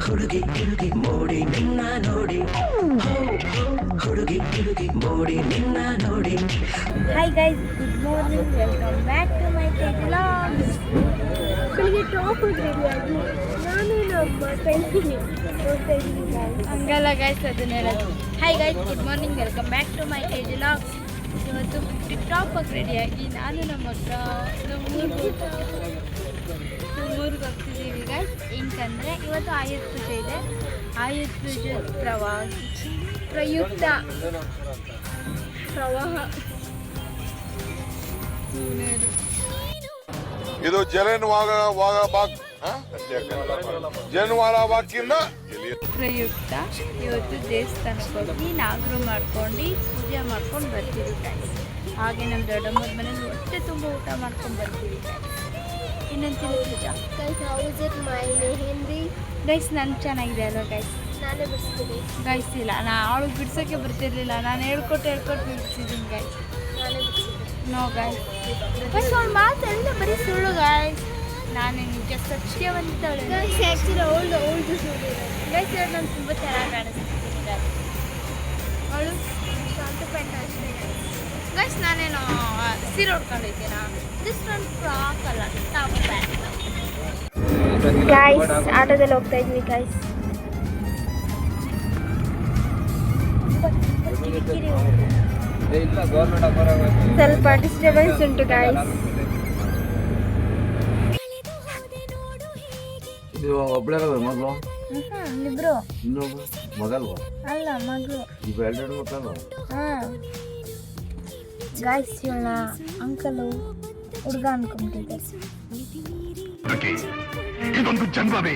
ಹುಡುಗಿ ಹುಡುಗಿ ಮೋಡಿ ನಿನ್ನ ನೋಡಿ, ಹುಡುಗಿ ಹುಡುಗಿ ಮೋಡಿ ನಿನ್ನ ನೋಡಿ. Hi guys, good morning, welcome back to my vlogs. ಬೆಳಿಗ್ಗೆ ಟಾಪ್ ರೆಡಿಯಾಗಿ ನಾನು ನಮ್ಮ ತಂಗಿಗೆ ಹೋಗ್ತಾ ಇದ್ದೀನಿ ಗೈಸ್. ಹಂಗಲ್ಲ ಗೈಸ್, ಅದನ್ನ ಹೇಳೋದು. Hi guys, good morning, welcome back to my vlogs. ಇವತ್ತು ಟಾಪ್ ಆಗಿ ರೆಡಿಯಾಗಿ ನಾನು ನಮ್ಮ ಅಕ್ಕ ಊರಿಗೆ ಹೋಗ್ತಿದ್ದೀವಿ ಗೈಸ್. ಏನಂದರೆ ಇವತ್ತು ಆಯುಧ ಪೂಜೆ ಇದೆ. ಆಯುಧ ಪೂಜೆ ಪ್ರಯುಕ್ತ ಪ್ರವಾಹ ಇದು ಜಲಿಯನ್ವಾಲಾ ಬಾಗ್ಗಿಂದ ಪ್ರಯುಕ್ತ ಇವತ್ತು ದೇವಸ್ಥಾನಕ್ಕೆ ಹೋಗಿ ನಾಗರು ಮಾಡ್ಕೊಂಡು ಪೂಜೆ ಮಾಡ್ಕೊಂಡು ಬರ್ತೀವಿ ಗೈಸ್. ಹಾಗೆ ನಮ್ಮ ದೊಡ್ಡಮ್ಮನ ಮನೇಲಿ ಹೊಟ್ಟೆ ತುಂಬ ಊಟ ಮಾಡ್ಕೊಂಡು ಬರ್ತೀವಿ ಗೈಸ್. ಇನ್ನೊಂದು ಪೂಜಾ ಗೈಸ್, ನಾನು ಚೆನ್ನಾಗಿದೆ ಅಲ್ವಾ ಗೈಸ್? ನಾನೇ ಬಿಡಿಸ್ತೀನಿ ಗೈಸ್. ಇಲ್ಲ, ಅವಳು ಬಿಡ್ಸೋಕ್ಕೆ ಬರ್ತಿರ್ಲಿಲ್ಲ, ನಾನು ಹೇಳ್ಕೊಟ್ಟು ಬಿಡಿಸಿದ್ದೀನಿ ಗೈಸ್. ನೋ ಗೈಸ್, ಗೈಸ್ ಅವಳು ಮಾತಾಡಿದ್ರೆ ಬರೀ ಸುಳ್ಳು ಗೈಸ್. ನಾನು ನಿಜ ಸತ್ಯವಂತವಳು ಗೈಸ್. ಗೈಸ್ ಇವತ್ತು ನಾನು ತುಂಬ ಚೆನ್ನಾಗಿ ಕಾಣಿಸ್ತೀನಿ ಗೈಸ್. ಅವಳು ಶಾಂತ ಪ್ಯಾಂಟ್ ಅಷ್ಟೇ ಗೈಸ್. ನಾನೇನು ಸೀರೆ ಉಟ್ಕೊಂಡಿದ್ದೀನಾ? ಜಸ್ಟ್ ಒಂದು ಫ್ರಾಕ್ ಅಲ್ಲ, ಟಾಪ್ ಪ್ಯಾಂಟ್ ಗೈಸ್. ಆಟೋದಲ್ಲಿ ಹೋಗ್ತಾ ಇದ್ವಿ ಗೈಸ್. ಸ್ವಲ್ಪ ಡಿಸ್ಟರ್ಬೆನ್ಸ್ ಉಂಟು ಗೈಸ್. ಒಬ್ಬಳೇ ಮಗಳು ಇಬ್ರು ಮಗಲ್ವಾ? ಅಲ್ಲ, ಮಗಳು. ಎರಡು ಮಕ್ಕಳು. ಗೈಸ್ ಇವಳ ಅಂಕಲು ಹುಡುಗ ಅನ್ಕೊಂಬಿಟ್ಟಿದ್ದೆ. ಇದೊಂದು ಜನ್ಮವೇ,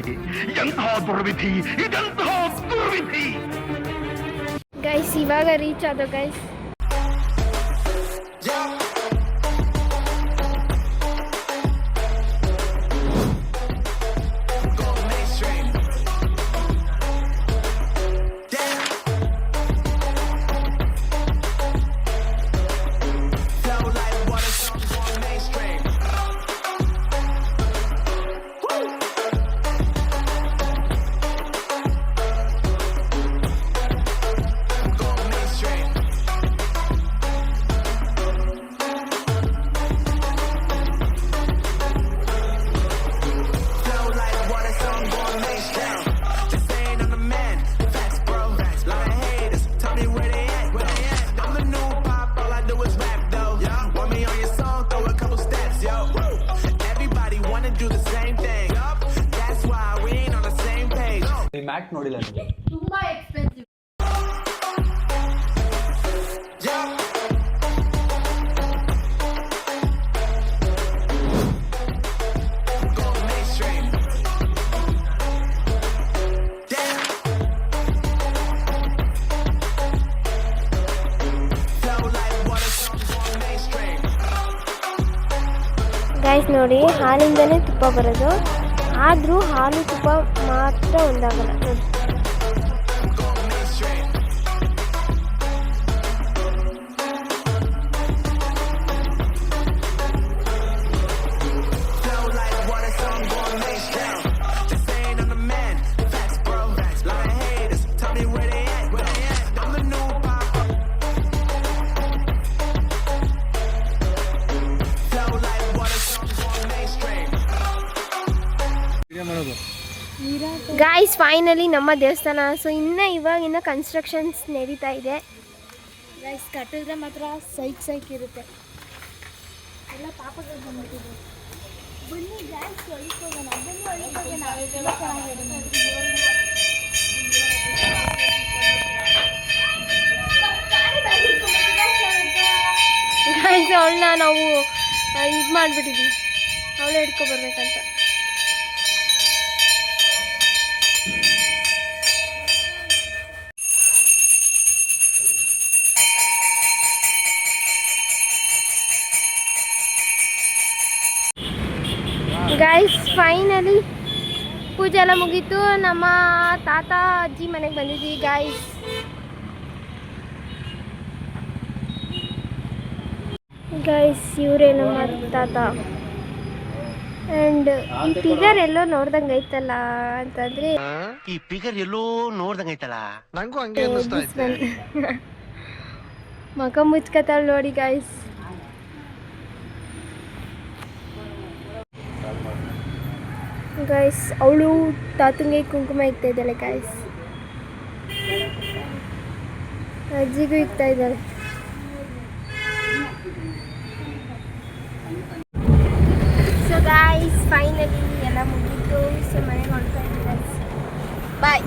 ಎಂತಹ ದುರ್ವಿಧಿ, ಇದೆಂತಹ ದುರ್ವಿಧಿ. ಗೈಸ್ ಇವಾಗ ರೀಚ್ ಆದ ಗೈಸ್. ಮ್ಯಾಟ್ ನೋಡಿಲ್ಲ ನೀವು? ತುಂಬಾ ಎಕ್ಸ್ಪೆನ್ಸಿವ್. ಗೈಸ್ ನೋಡಿ, ಹಾಲಿಂದನೇ ತುಪ್ಪ ಬರೋದು. ಆದರೂ ಹಾಲು ತುಪ್ಪ ಮಾತ್ರ ಒಂದಾಗಲ್ಲ ನೋಡಿ. ಗಾಯ್ಸ್ ಫೈನಲಿ ನಮ್ಮ ದೇವಸ್ಥಾನ. ಸೊ ಇವಾಗಿನ ಕನ್ಸ್ಟ್ರಕ್ಷನ್ಸ್ ನಡೀತಾ ಇದೆ ಗೈಸ್. ಕಟ್ಟಿದ್ರೆ ಮಾತ್ರ ಸೈಕ್ ಇರುತ್ತೆ. ಎಲ್ಲ ಪಾಪಗಳು ಬಂದ್ಬಿಟ್ಟಿದೆ. ಬನ್ನಿ ಗೈಸ್, ಒಳಗೋಗೋಣ. ಗೈಸ್ ಅವಳನ್ನ ನಾವು ಇದು ಮಾಡಿಬಿಟ್ಟಿದ್ವಿ, ಅವಳು ಹಿಡ್ಕೊಬರ್ಬೇಕಂತ. ಗೈಸ್ ಫೈನಲಿ ಪೂಜೆ ಎಲ್ಲ ಮುಗೀತು. ನಮ್ಮ ತಾತ ಅಜ್ಜಿ ಮನೆಗೆ ಬಂದಿದ್ವಿ ಗೈಸ್. ಗೈಸ್ ಇವರೇ ನಮ್ಮ ತಾತ. ಆ್ಯಂಡ್ ಈ ಫಿಗರ್ ಎಲ್ಲೋ ನೋಡ್ದಂಗೆ ಐತಲ್ಲ ಅಂತಂದರೆ ಈ ಫಿಗರ್ ಎಲ್ಲೋ ನೋಡ್ದಂಗೈತಲ್ಲ ನಂಗೂ ಹಂಗೆ ಮಕ ಮುಚ್ಕತಾಳ ನೋಡಿ ಗಾಯ್ಸ್. ಗಾಯ್ಸ್ ಅವಳು ತಾತಂಗೆ ಕುಂಕುಮ ಇಕ್ತಾ ಇದ್ದಾಳೆ ಗಾಯ್ಸ್. ಅಜ್ಜಿಗೂ ಇಕ್ತಾ ಇದ್ದಾಳೆ. ಸೊ ಗಾಯ್ಸ್ ಫೈನಲಿ ಎಲ್ಲ ಮುಗೀತು. ಸೊ ಮನೆಗೆ ಹೊರಡ್ತಾ ಇದ್ದೀವಿ ಗಾಯ್ಸ್. ಬಾಯ್.